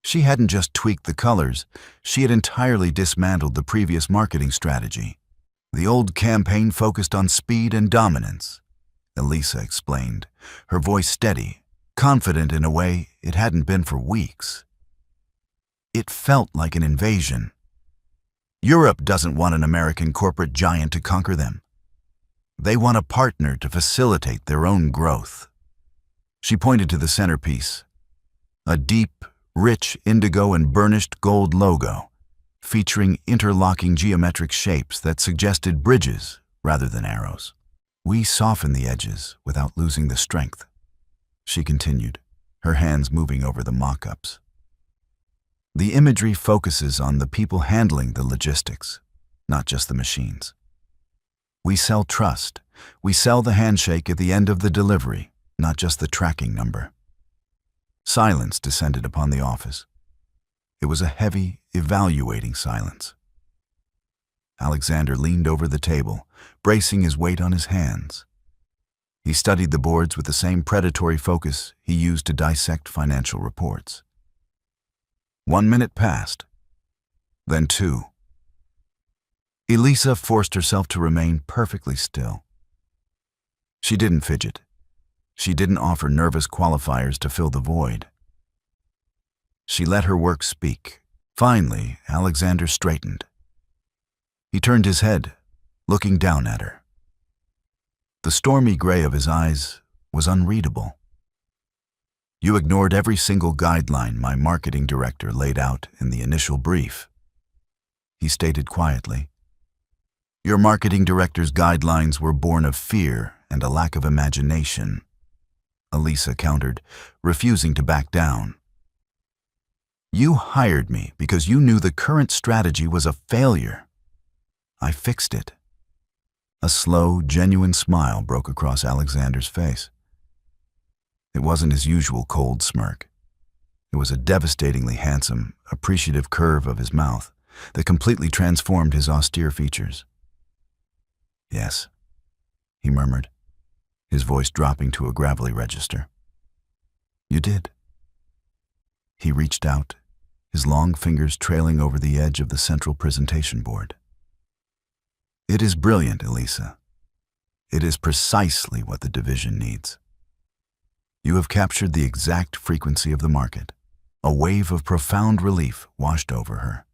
She hadn't just tweaked the colors, she had entirely dismantled the previous marketing strategy. The old campaign focused on speed and dominance, Elisa explained, her voice steady, confident in a way it hadn't been for weeks. It felt like an invasion. Europe doesn't want an American corporate giant to conquer them. They want a partner to facilitate their own growth. She pointed to the centerpiece, a deep, rich indigo and burnished gold logo, featuring interlocking geometric shapes that suggested bridges rather than arrows. "We soften the edges without losing the strength," she continued, her hands moving over the mock-ups. "The imagery focuses on the people handling the logistics, not just the machines. We sell trust. We sell the handshake at the end of the delivery, not just the tracking number." Silence descended upon the office. It was a heavy, evaluating silence. Alexander leaned over the table, bracing his weight on his hands. He studied the boards with the same predatory focus he used to dissect financial reports. 1 minute passed, then 2. Elisa forced herself to remain perfectly still. She didn't fidget. She didn't offer nervous qualifiers to fill the void. She let her work speak. Finally, Alexander straightened. He turned his head, looking down at her. The stormy gray of his eyes was unreadable. You ignored every single guideline my marketing director laid out in the initial brief. He stated quietly. Your marketing director's guidelines were born of fear and a lack of imagination. Elisa countered, refusing to back down. You hired me because you knew the current strategy was a failure. I fixed it. A slow, genuine smile broke across Alexander's face. It wasn't his usual cold smirk. It was a devastatingly handsome, appreciative curve of his mouth that completely transformed his austere features. Yes, he murmured, his voice dropping to a gravelly register. You did. He reached out, his long fingers trailing over the edge of the central presentation board. It is brilliant, Elisa. It is precisely what the division needs. You have captured the exact frequency of the market. A wave of profound relief washed over her,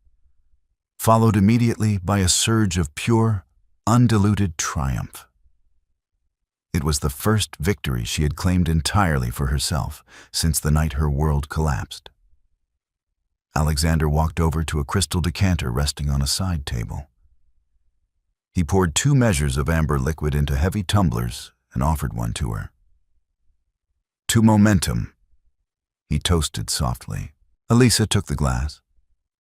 followed immediately by a surge of pure, undiluted triumph. It was the first victory she had claimed entirely for herself since the night her world collapsed. Alexander walked over to a crystal decanter resting on a side table. He poured 2 measures of amber liquid into heavy tumblers and offered one to her. To momentum, he toasted softly. Elisa took the glass,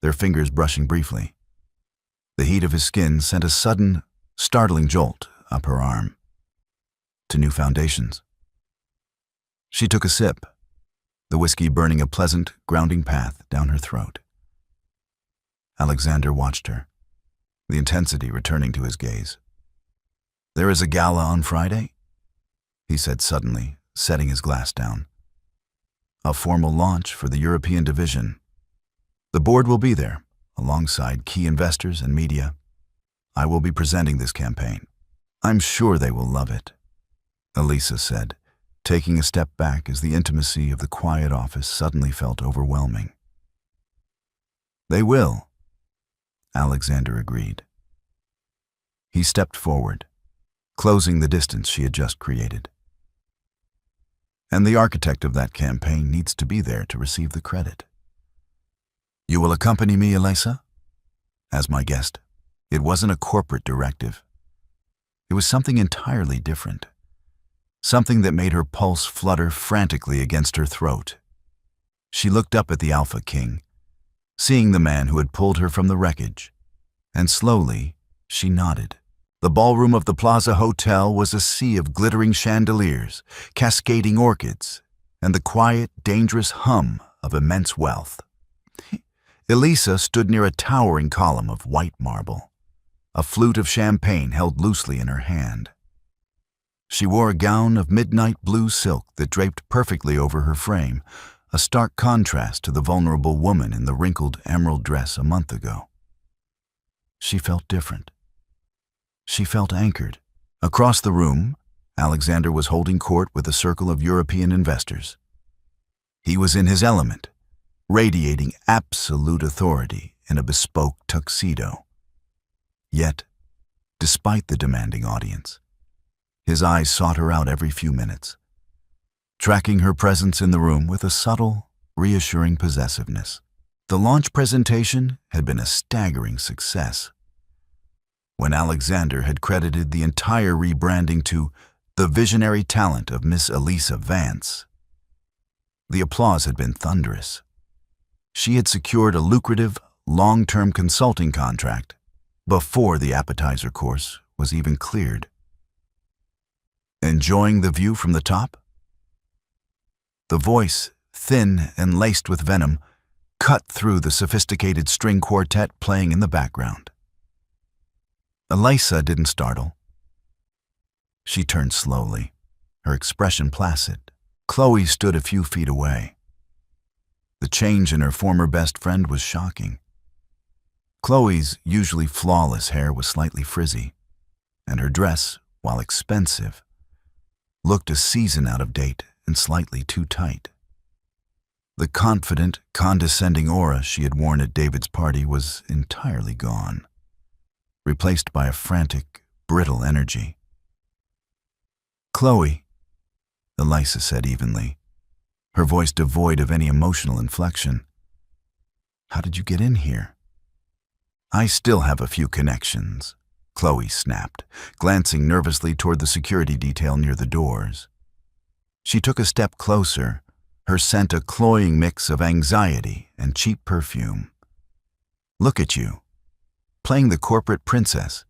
their fingers brushing briefly. The heat of his skin sent a sudden, startling jolt up her arm. To new foundations. She took a sip, the whiskey burning a pleasant, grounding path down her throat. Alexander watched her, the intensity returning to his gaze. There is a gala on Friday? He said suddenly, setting his glass down. A formal launch for the European division. The board will be there, alongside key investors and media. I will be presenting this campaign. I'm sure they will love it, Elisa said, taking a step back as the intimacy of the quiet office suddenly felt overwhelming. They will, Alexander agreed. He stepped forward, closing the distance she had just created. And the architect of that campaign needs to be there to receive the credit. You will accompany me, Elisa? As my guest. It wasn't a corporate directive. It was something entirely different. Something that made her pulse flutter frantically against her throat. She looked up at the Alpha King, seeing the man who had pulled her from the wreckage, and slowly she nodded. The ballroom of the Plaza Hotel was a sea of glittering chandeliers, cascading orchids, and the quiet, dangerous hum of immense wealth. Elisa stood near a towering column of white marble, a flute of champagne held loosely in her hand. She wore a gown of midnight blue silk that draped perfectly over her frame, a stark contrast to the vulnerable woman in the wrinkled emerald dress a month ago. She felt different. She felt anchored. Across the room, Alexander was holding court with a circle of European investors. He was in his element, radiating absolute authority in a bespoke tuxedo. Yet, despite the demanding audience, his eyes sought her out every few minutes, tracking her presence in the room with a subtle, reassuring possessiveness. The launch presentation had been a staggering success. When Alexander had credited the entire rebranding to the visionary talent of Miss Elisa Vance, the applause had been thunderous. She had secured a lucrative, long-term consulting contract before the appetizer course was even cleared. Enjoying the view from the top? The voice, thin and laced with venom, cut through the sophisticated string quartet playing in the background. Elisa didn't startle. She turned slowly, her expression placid. Chloe stood a few feet away. The change in her former best friend was shocking. Chloe's usually flawless hair was slightly frizzy, and her dress, while expensive, looked a season out of date and slightly too tight. The confident, condescending aura she had worn at David's party was entirely gone, replaced by a frantic, brittle energy. "Chloe," Elisa said evenly, her voice devoid of any emotional inflection. "How did you get in here?" "I still have a few connections," Chloe snapped, glancing nervously toward the security detail near the doors. She took a step closer, her scent a cloying mix of anxiety and cheap perfume. "Look at you, playing the corporate princess.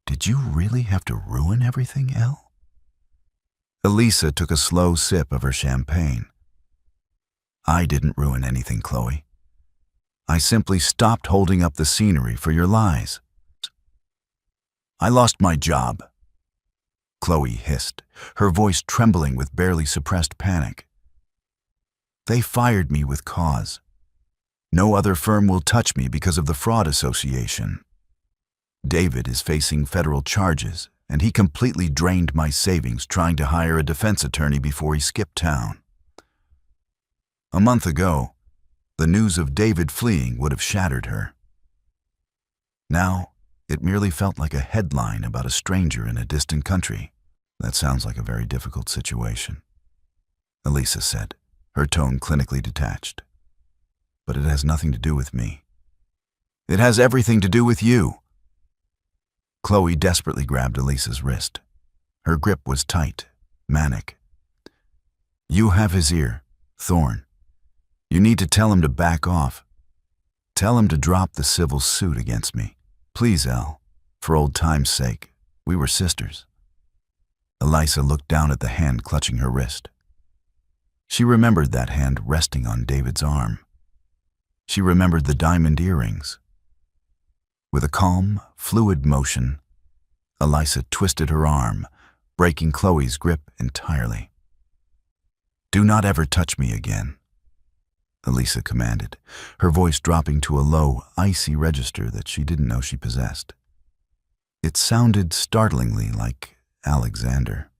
Did you really have to ruin everything, Elle?" Elisa took a slow sip of her champagne. "I didn't ruin anything, Chloe. I simply stopped holding up the scenery for your lies." "I lost my job," Chloe hissed, her voice trembling with barely suppressed panic. "They fired me with cause. No other firm will touch me because of the fraud association. David is facing federal charges, and he completely drained my savings trying to hire a defense attorney before he skipped town. A month ago, the news of David fleeing would have shattered her. Now, it merely felt like a headline about a stranger in a distant country. That sounds like a very difficult situation," Elisa said, her tone clinically detached. "But it has nothing to do with me. It has everything to do with you." Chloe desperately grabbed Elisa's wrist. Her grip was tight, manic. "You have his ear, Thorn. You need to tell him to back off. Tell him to drop the civil suit against me. Please, Elle, for old time's sake. We were sisters." Elisa looked down at the hand clutching her wrist. She remembered that hand resting on David's arm. She remembered the diamond earrings. With a calm, fluid motion, Elisa twisted her arm, breaking Chloe's grip entirely. "Do not ever touch me again," Elisa commanded, her voice dropping to a low, icy register that she didn't know she possessed. It sounded startlingly like Alexander.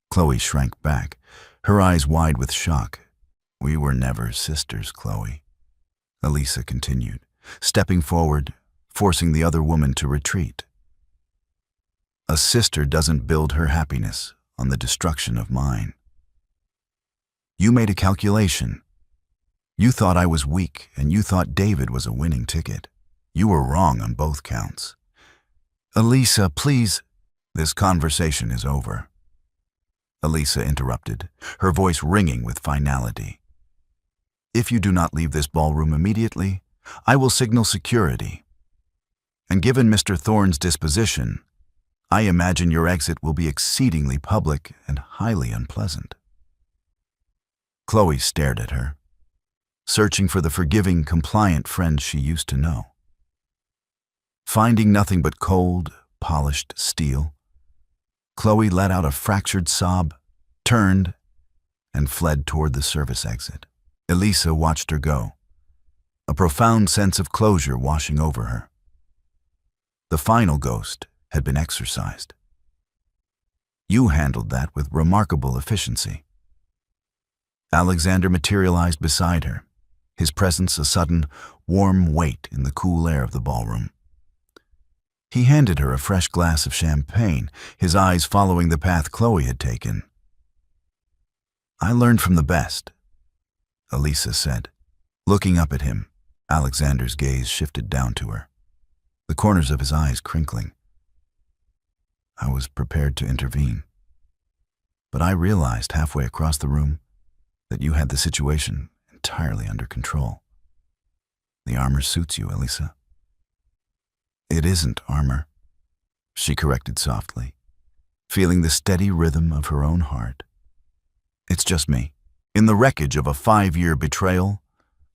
Chloe shrank back, her eyes wide with shock. "We were never sisters, Chloe," Elisa continued, stepping forward, forcing the other woman to retreat. "A sister doesn't build her happiness on the destruction of mine. You made a calculation. You thought I was weak, and you thought David was a winning ticket. You were wrong on both counts." "Elisa, please." "This conversation is over," Elisa interrupted, her voice ringing with finality. "If you do not leave this ballroom immediately, I will signal security. And given Mr. Thorne's disposition, I imagine your exit will be exceedingly public and highly unpleasant." Chloe stared at her, searching for the forgiving, compliant friend she used to know. Finding nothing but cold, polished steel, Chloe let out a fractured sob, turned, and fled toward the service exit. Elisa watched her go, a profound sense of closure washing over her. The final ghost had been exorcised. "You handled that with remarkable efficiency." Alexander materialized beside her, his presence a sudden, warm weight in the cool air of the ballroom. He handed her a fresh glass of champagne, his eyes following the path Chloe had taken. "I learned from the best," Elisa said. Looking up at him, Alexander's gaze shifted down to her, the corners of his eyes crinkling. "I was prepared to intervene, but I realized halfway across the room that you had the situation entirely under control. The armor suits you, Elisa." "It isn't armor," she corrected softly, feeling the steady rhythm of her own heart. "It's just me." In the wreckage of a 5-year betrayal,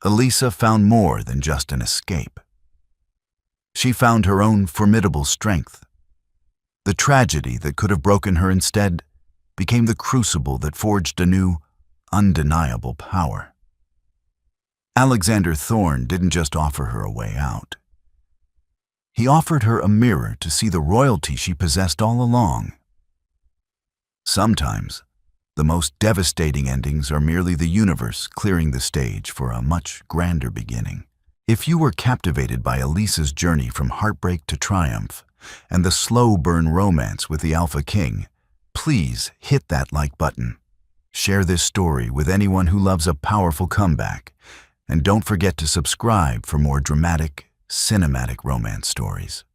Elisa found more than just an escape. She found her own formidable strength. The tragedy that could have broken her instead became the crucible that forged a new, undeniable power. Alexander Thorne didn't just offer her a way out. He offered her a mirror to see the royalty she possessed all along. Sometimes, the most devastating endings are merely the universe clearing the stage for a much grander beginning. If you were captivated by Elisa's journey from heartbreak to triumph and the slow burn romance with the Alpha King, please hit that like button, Share this story with anyone who loves a powerful comeback, and don't forget to subscribe for more dramatic, cinematic romance stories.